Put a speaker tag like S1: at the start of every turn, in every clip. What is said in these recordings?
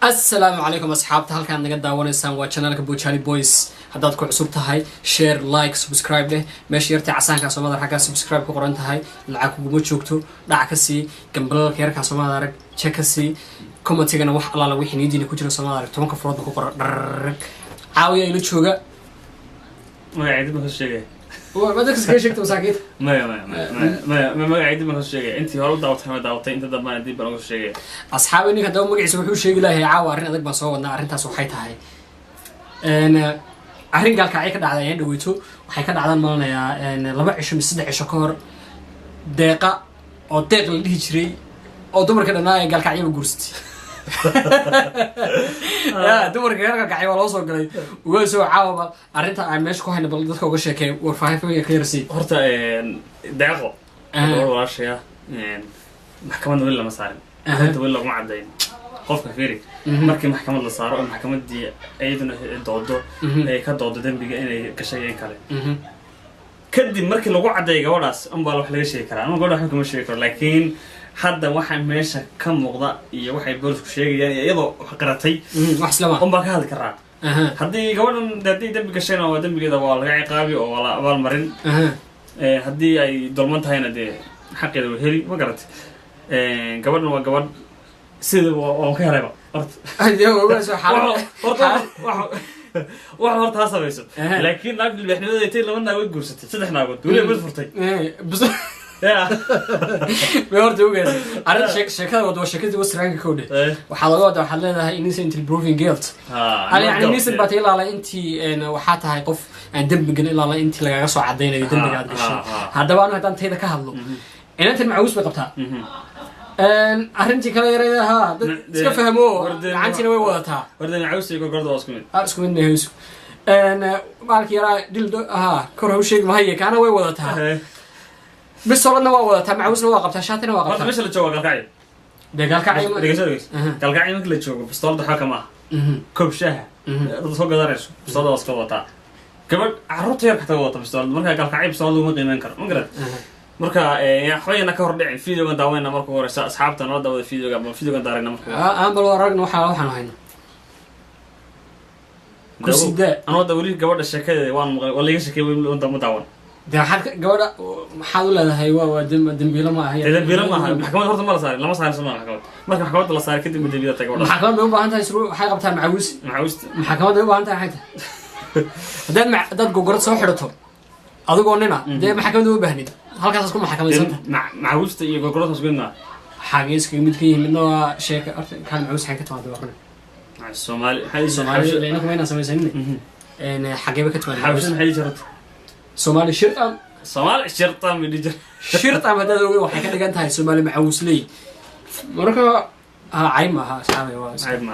S1: السلام عليكم أصحاب تهل كان نقدر ونسان وشانلك بوشالي بويس هداد كل عصوب تهاي شير لايك سبسكرايب له ماشي يرتي عسان كاسو مادر حكا سبسكرايب كقرن تهاي لعاكو قمو تشوكتو دعكسي جنبل كير كاسو مادر تشكسي كومنتي جنا وح الله لوحي نيجي نكوجر سو مادر تمام كفرود بكقرن عاوية إنو تشوجا
S2: ما عيد ما هالشيء
S1: ما دك سكيشك توساكيت
S2: ما عيد ما هالشيء أنت هرب دعوت ما دعوت أنت دبنا دي بنقول شيء
S1: أصحابي إنك دوم مقعد سوحو شيء لا هي عاو أرين أدق بصوّدنا أرين تاسوحيتها هاي أنا أرين قال كعيك على يد ويتو وحكى على المالنا يا أنا لما عيش من سد عيش كور دقيقة أو دقيقة اللي هيجري أو دمر كده ناي قال كعيب جورستي يا دمر كده كعيب والله صار قلي وجالسوا عاو أرين تا ماشي كوهنا بلدك وقش كي ورفعه في كيرسي
S2: هرتا دقيقة والله شيء محكمة ولا مسائل أنت ولا ما عدين qofka fiiri markii maxkamad la saaro maxkamadii ayaduna doodo ay ka doodo dambiga inay gashay kale kadib markii lagu cadeeyo gabadhaas amba wax laga sheegi karaa ama gabadha wax kuma sheegi karo laakiin hadda waxa meesha ka muuqda iyo waxay booliisku sheegayaan iyadoo qaratay
S1: wax islama
S2: amba ka hadli karaa hadii gabadhan dadii dambi gashayna waa dambigeeda waa laga ciqaabi oo wala abaal marin hadii ay dulman tahayna de xaqeeda way heli ma garatay gabadhan waa gabadh سيد وكهرباء أرد.
S1: أيوة بس حال.
S2: واحد أرد هذا بيسو. لكن نقول اللي إحنا ذي لو إننا نقول جرست. صدق إحنا نقول. ولا بس فرتي.
S1: بس. يا. بيورد وجز. أنا شكل وضو شكل دو سرعة كودة. وحلقات وحلنا هاي إنسان أنت البروفين جيلت. أنا يعني نسبة بتيلا على أنت إن وحتى هاي قف عند دم بجن على أنت اللي جالسوا عدينا يدم بجد الشيء. هذا بقى أنا تنتهي كهلو. إن أنت المعوز بقبتها. أرنتي كلا يريدها سكفهموه عنتي نوي وضعتها
S2: وردنا عاوز يقول قرض أسكمين
S1: أسكمين نهيسو أنا مالك يرى دل كره شيء ما هي كأنا وي وضعتها بس صار لنا وضعتها معوز نواقبتها شاتنا واقبتها
S2: مش اللي تشوفه قال
S1: ده قال كعيم
S2: قال كعيم اللي تشوفه بس طلع ضحك معه كوب شاه فوق دارش بس طلع أسكوطها كمان عرضت يرك توطى بس طلع مرة قال كعيم بس طلع ما قيمة كر ما قرأت marka waxayna ka hor dhicin fiidiyoga daawayna marka hore asxaabta noo daawada fiidiyoga daarayna marka
S1: aan bal waragna waxaan hayna kusida
S2: anoo dawli gabadha sheekadeeda waan maqlay wala iga sheekay weyn ma daawan
S1: de xad gabadha maxaad u leedahay waa dambiilo ma ahay
S2: dambiilo ma ahay maxkamad horta ma la saaray lama saaray Soomaaliya maxkamad marka maxkamad la saaray kadib dambiilo tagay gabadha
S1: maxkamad ma u baahan tahay waxay qabtaan macawis maxkamad ma u baahan tahay dad gogorad soo xidhato adigoo nina de maxkamad u baahnid halkaas isku maxkamaysanta
S2: macawista iyo gogolada iskuuna
S1: xageeska mid ka yimidna waa sheeka kan macawis xaga tawaado waxna Soomaali leena kuma inaan sameeyay in xageeba ka tawaado
S2: xawsan xay jirto
S1: Soomaali shirta midija shirta madada waxay ka dhigan tahay Soomaali macawisley marka ayma ha saamay waa
S2: ayma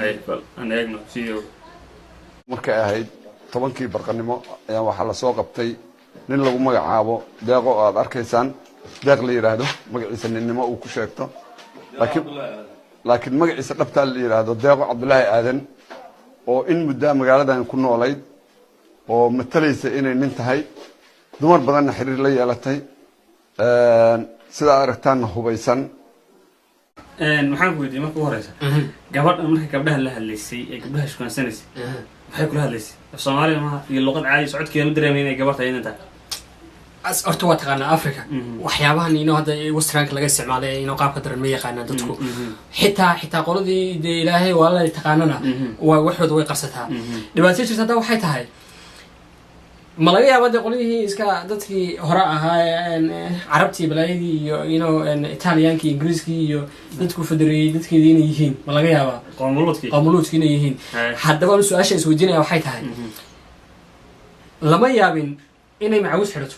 S2: ay bal aan eegno fiidiyo
S3: marka ahayd 10kii barqanimo ayaa waxa la soo qabtay nin lagu magacaabo deeqo aad arkaysaan deeq la yiraahdo magaciisa ninnimo uu ku sheegto laakiin magaciisa dhabta la yiraahdo deeqo Cabdullaahi Aadan oo in muddo magaaladan ku noolayd oo matalaysa inay nin tahay dumar badan xiriir la yeelatay sida aragtaan hubaysan
S2: waxaan ku weydiiyay markuu horeysa gabadha la hadlaysay ee gabdhaha shaqaysanaysay waxay kula hadlaysay Soomaaliya ma iyo luqad caadi socodkeena dareemayna gabadha ay inta
S1: أرتو واتقنا أفريقيا وحيابها إنه هذا وسترانك لقى استعماله إنه قابك درمية قانا دتكو حتى قولوا دي إلهي ولا يتقاننا ووحد ويقرستها دبعتي شو هذا وحيتها هاي ملاقيها بدي قولي هي إسكا دتكي هراء هاي عربتي بلايدي إنه إيطاليانكي إنجليزكي دتكو فدري دتكي دين يهين ملاقيها بقى قامولوتكي يهين حد بقى نسوا أشياء سويدينها وحيتها هاي لما يابين إني معوز حرته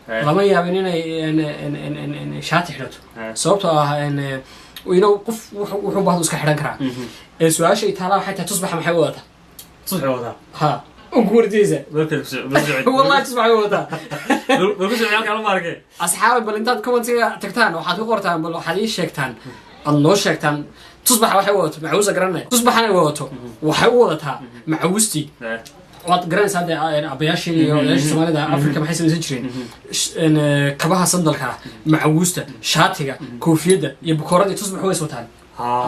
S1: لما يابين إن شاتي حرته صوبته إن وينو قف وحب هذا سكحران كرا السؤال شيء ترى حتى تصبح محوطة ها أقول ديزة والله تصبح محوطة أصحاب بلنتات كومنتي تكتان وحد قرتان بلو حديث شكتان الله شكتان تصبح محوطة معوزة قرنة تصبح أنا محوطة وحوطها معوزتي وات جرانس هذا أبياشي ليش سوالي ده أفريقيا محيس مسجرين إن كباها صندلها معوزته شاتية كوفيدة يبكرة تصبح هو اسمه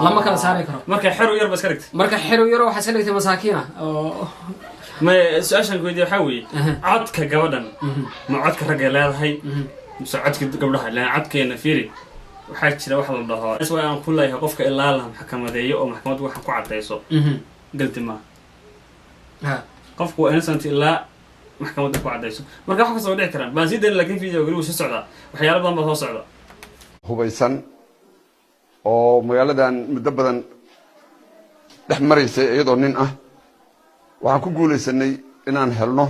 S1: lama kala saari karo
S2: marka xero yar bas ka dhigtay
S1: marka xero yar waxa iska dhigtay masaakiina oo
S2: ma su'aashan ku weydiiyay waxa weeye codka gabadhan ma codka rag ay leedahay mise codka gabdhaha laan codkeena fiiri waxaa jira wax la dhaho iswa aan ku leeyahay qofka ilaa la maxkamadeeyo oo maxkamaddu waxa ku cadeyso galti ma qofku waa innocent ilaa maxkamaddu ku cadeyso marka waxa soo dhici karaan baan sideen laakiin video galigu soo socda waxyaalo badan baa soo socda
S3: hubaysan oo magaaladan muddo badan dhex maraysay iyadoo nin ah waxaan ku guulaysanay inaan helno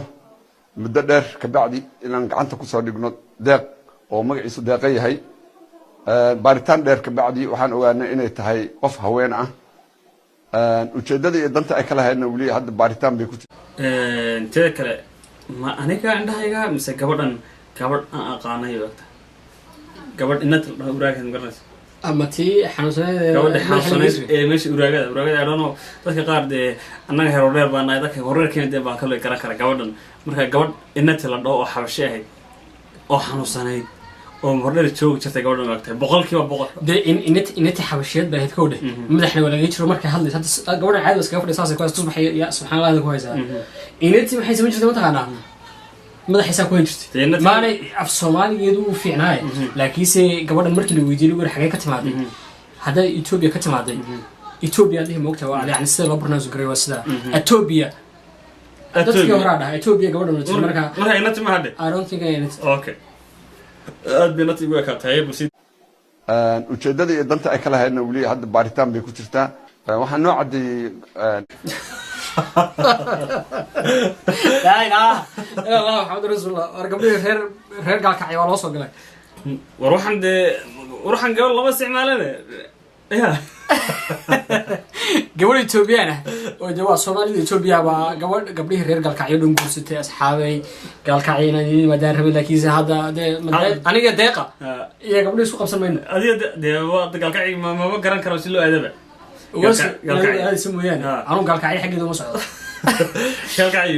S3: muddo dheer ka bacdi inaan gacanta ku soo dhigno deeq oo magaciisu deeqa yahay baaritaan dheer ka bacdi waxaan ogaanay inay tahay qof haween ah ujeeddada iyo danta ay ka lahaydna weli hadda baaritaan bay ku jirtaa
S2: teeda kale ma aniga indhahayga mise gabadhan gabadh aan aqaanay ogta gabadh inad uraagad magaranaysa
S1: ama tii xanuunsaneed
S2: gabadha xanuunsaneed meesha uraagada adhano dadka qaar dee annaga heer dheer baa nahay dadka horeerkeena dee baan kaloo garan kara gabadhan marka gabadh inad la dhaho oo xabashi ahayd oo xanuunsaneyd oo hordheer joogi jirtay gabadhan maagtay 100%
S1: dee inati xabashiyad baa ahayd kowdhe madaxna waa laga jiro markay hadlaysa hadda gabadhan caadi iskaga fadhiya saasay ku haysa tusbax ya subxaanallah ku haysaa inati maxay samayn jirtay mataqaanaa madaxiisa ku hayn jirtay maanay af soomaaligeedu uu fiicnaay laakiinse gabadhan markii la weydiiyey war xagee ka timaaday hadday Ethiopia ka timaaday Ethiopia hadii moogta waa yani sida loo pronounce garay waa sida Ethiopia dadkii hore dhahay Ethiopia gabadhan
S2: marka inati ma hadde
S1: I don't think inati
S2: okay aad bay inati uga ka tahay busid
S3: ujeeddada iyo danta ay ka lahaydna weli hadda baaritaan bay ku jirtaa waxaan noo cadeeyey
S1: لا لا لا محمد رسول الله ارقبي reer gaalkacay waa loo soo galay
S2: waxaan gabadh lama isticmaalana ya
S1: gabadh Ethiopian ah oo jawaa Soomaalida Ethiopia baa gabdhihii reer gaalkacay dhan guursatay asxaabay gaalkacayna madaan rabay laakiin hadda aniga deeqa iyo gabdhihii isku qabsan mayno
S2: adiga waa gaalkacay ma garan karo si loo aadaba
S1: gaalkacay ismooyaan anu gaalkacay xageedu ma socdo
S2: gaalkacay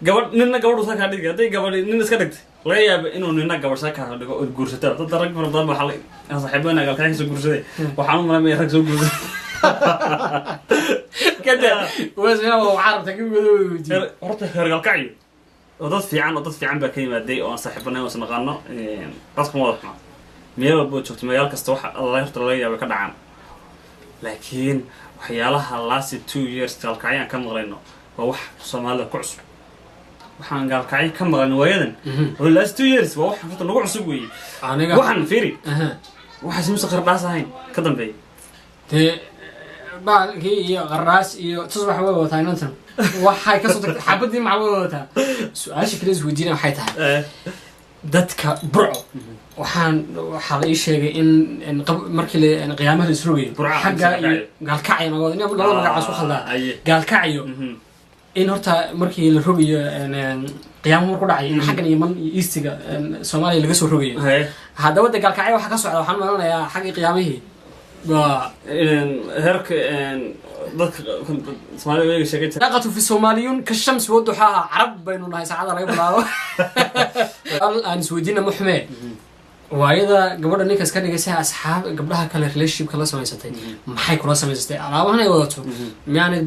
S2: gabadh ninna gabadhu saa ka dhigay haday gabadh nin iska dhigtay laga yaabo inuu ninna gabadh saa ka dhigo oo guursato dad rag fara badan waxa la saaxiibana gaalkacay soo guursaday waxaan u malaynaya rag soo guursaday
S1: kada wasna waa carabta gabadhu
S2: horta reer gaalkacay oo dad fiican baa ka yimaaday oo saaxiibana oo sanaqaano qasku wada meel walba joogto meel kasta waxa Allah horta laga yaabo ka dhacaan laakiin waxyaalaha last 2 years gaalkacayaan ka maqlayno waa wax Soomaalida ku cusub waxaan gaalkacay ka maqlayno waayadan oo last 2 years waa wax horta nagu cusub weey aniga waxaan fiiri waxa simsa qardaas ahayn ka dambeey
S1: te baalkii iyo qardaas iyo tusbax way wataa inantan waxay ka soo tagtay xabadii macluud wataa su'aasha kale isweydiina waxay tahay dadka burco waxaa la ii sheegay in markii qiyaamaha la isrogay xagga gaalkacay labada magacaas u khaldaa gaalkacyo in horta markii la rogayo qiyaamaha markuu dhacay in xaggan Yemen iyo Eastiga Soomaaliya laga soo rogayo haddaba wada gaalkacyo waxa ka socda waxaan maleynayaa xagga qiyaamihii waa
S2: heerka dadka Soomaaliya way sheegay
S1: laqatu fi Soomaaliyun ka shams waduxaha carab baynu nahay saacada laga bilaabo aan isweydiina muxme waayada gabadha ninka iska dhigaysa asxaab gabdhaha kale relationship kala samaysatay maxay kula samaysatay alaabahan ay wadato miyaanay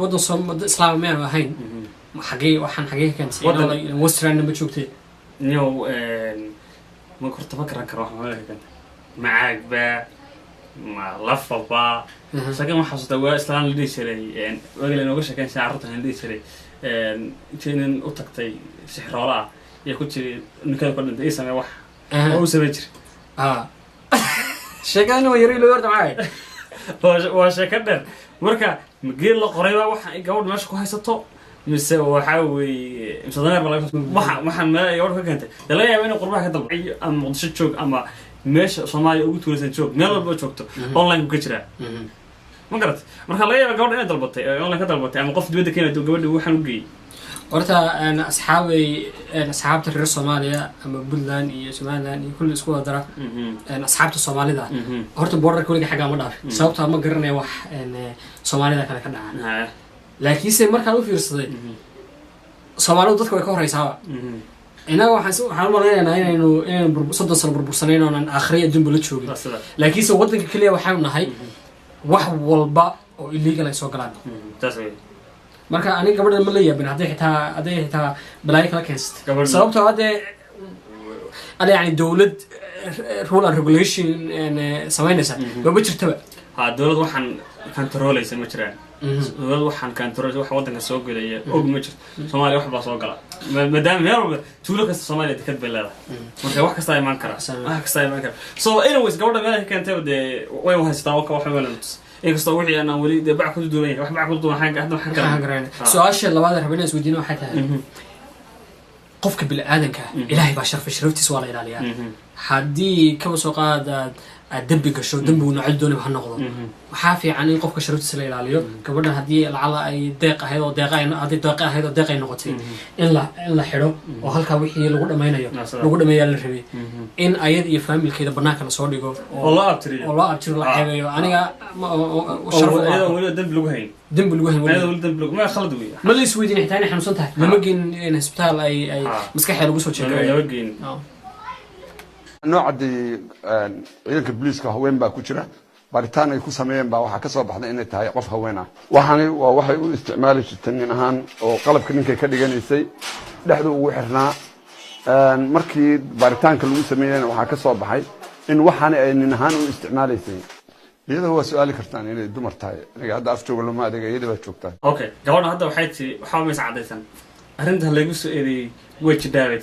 S1: wadan Soomaaliya islaam ma ahayn xagee keentay wadan western ma joogtay
S2: niyo ma korta fakran karo waxa ma leeyahay maagba ma lafaba sakan waxa soo waa islaan la dhiishay wagala nooga sheekay saarta la dhiishay jeenin u tagtay sixrola iyo ku jiray ninka ku dhintay isagana wax oo sameeyay
S1: sheekadana way yari loo yartamay
S2: waa sheekada marka mageel la qoray waxa gabadh meesha ku haysato mise waxa weey imsadana waxaan ma gabadh ka keentay la yaabo in qurbaha ka dalbay ama Muqdisho joog ama meesha Soomaaliya ugu tuuraysan joog meel walba joogto online ku jira ma garat marka la yaabo gabadh inay dalbatay online ka dalbatay ama qof dibadda keenay gabadh waxaan u geeyay
S1: horta asxaabta reer Soomaaliya ama Puntland iyo Somaliland iyo kulli isku wada dara asxaabta Soomaalida horta border kaliya xaga ma dhaaf sababta ma garanay wax Soomaalida kale ka dhacaan laakiin markaan u fiirsaday Soomaalidu dadka way ka horeysaa inaga waxaan u maleynayaa inaynu 30 sano burbursanayno aan aakhiriya dunba la joogin laakiin wadanka kaliya waxaan nahay wax walba oo illegal ay soo galaan
S2: taas weeye
S1: marka aniga gabadhan ma la yaabin hadday xitaa balaayo kala keensatay sababtoo haddee yani dowlad rule and regulation samaynaysa maba jirtaba
S2: ha dowlad waxaan controlaysa ma jiraan dowlad waxaan control wax wadanka soo gelaya og ma jirto Soomaaliya wax baa soo gala maadaama meel walba tuulo kasta Soomaaliya dekad bay leedahay marka wax kasta iman kara so anyways gabadha meel ay keentay way haystaa wax weyn inkastoo wixii aan wali bac ku duulay wax bac ku duulay hadda waxaan
S1: garan su'aasha labaad rabina is weydiino waxay tahay qofka bil aadanka ilaahay baa sharaftiisa waa la ilaaliyaa haddii kaba soo qaadaad dambi gasho dambigu nooc doonib ha noqdo waxaa fiican in qofka sharaftiisa la ilaaliyo gabadhan haddii lacala ay deeq ahayd oo deeq ay noqotay in la xidho oo halkaa wixii lagu dhameeyaa la rabay in ayad iyo faamilkeeda banaanka lasoo dhigo
S2: oo loo abtiro
S1: la xeebeeyo aniga dambi lagu hayn ma la isweydiin xitaa inay xanuunsan tahay lama geen isbitaal ay maskaxda lagu soo jeedo
S3: noocadii ciidanka booliiska haween baa ku jira baaritaan ay ku sameeyeen baa waxaa ka soo baxday inay tahay qof haween ah waxaani waa waxay u isticmaali jirtay nin ahaan oo qalabka ninkay ka dhiganaysay dhexda ugu xirnaa markii baaritaanka lagu sameeyeen waxaa ka soo baxay in waxaani ay nin ahaan u isticmaalaysay iyada waa su'aali kartaan inay dumar tahay aniga hadda af jooga lama adeega iyada baa joogtaa
S2: okay gabadha hadda waxay tii waxaa ma cadaysan arrinta lagu soo eedeeyay way jidaabe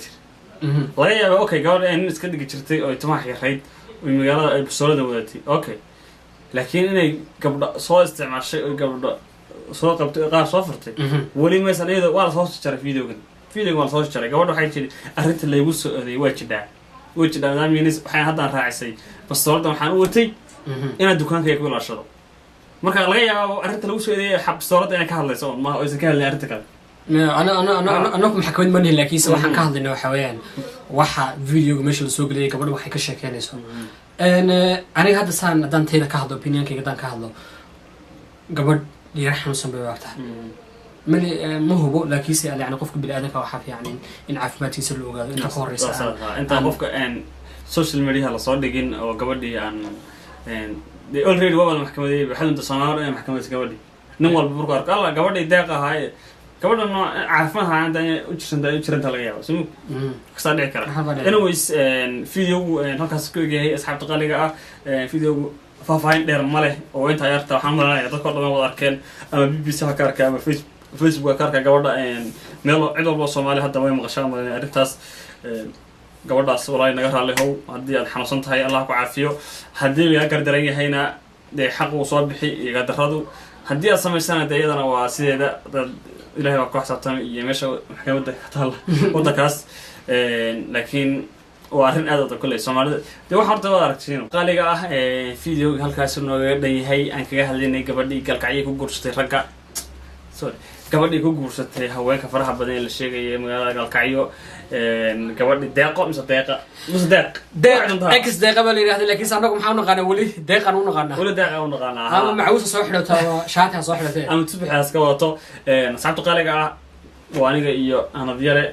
S2: laga yaaba okay gabadha ay nin iska dhigi jirtay oo timaha xirayd oo magaalada ay busolada wadatay okay laakiin inay gabadha soo isticmaashay oo gabadha soo qabtay qaar soo furtay wali ma sanaydo waa la soo jaray videoga waa la soo jaray gabadha waxay tiri arrinta lagu soo eedeeyay way jidaabe maaminis waxaan hadda raacisay busolada waxaan u watay ina dukaanka ku ilaashado marka laga yaabo arrinta lagu soo eedeeyay busolada inay ka hadlayso ma oo iska hadlay arrinta kale
S1: أنا محكمة مني لكن سواء كهذا إنه حوالين واحد فيديو مش السوق قبل واحد كشك يعني سو أنا هذا سان دان تينا كهذا opinion كي دان كهذا قبل يرحم سن بوقتها من مو هو لكن سأل يعني قفك بالآدم كواحد يعني إن عارف ما تيسر له قال أنت خورس
S2: أنت قفك إن social media هلا صار دقين أو قبل دي عن دي already وقبل المحكمة دي بحال أنت صناعة محكمة قبل دي نمو البركار قال قبل دي دقة هاي gabadha noo caafimaadka aan u jiranta laga yaabo soo ka dhici kara anyways videogu halkaas ku eegay asxaabta qaliga ah videogu faahfaahin dheer ma leh oo inta yarta waxaan maranayaa dadka dhan wada arkeen ama BBC ha ka arkay ama Facebook ka arkay gabadha meel cid walba Soomaali hadda way maqashaan marnay arrintaas gabadhaas walaal naga raali how haddii aad xanuunsan tahay Allah ku caafiyo haddii laga gardaran yahayna xaq uu soo bixi iga daradu haddii aad samaysana iyadana waa sideeda إلهي وقع ساتم يمشي محكمة كتال ودكاس لكن وارن هذا كله سمعت ده واحد تبغى أركتينه قال لي فيديو هالكاس إنه ده هي أنك هاللي قبل قال كعيه كوجرس ترجع سوري قبل كوجرس هواي كفرها بدين الشيء قال كعيه قبل دقيقة مش دقيقة
S1: إكس دقيقة بلي هذا لكن سامعكم حاولنا غنا ولي دقيقة ونغنا
S2: ولا دقيقة ونغنا
S1: هذا معوس صحيح ترى شاتها صحيح ترى
S2: أنا تصبح أسكواته ساعات قالك وأنا إياه أنا دياره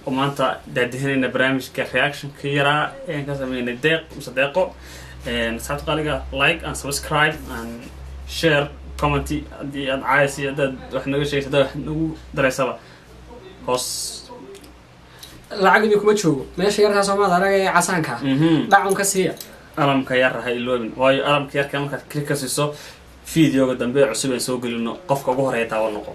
S2: وما أنت دهني برامج كرياكشن كيرا كسمين الدقيقة مش دقيقة ساعات قالك لايك and subscribe and share comment دي عايز ده إحنا شيء ده دراسة بس
S1: lacag kuma joogo meesha yarka Soomaaliya araga casaanka dhacun ka siiya
S2: alamka yar rahay loobin waayo alamka yarka marka click ka siiso fiidiyoga dambe cusub ee soo galino qofka ugu horeeya taa noqo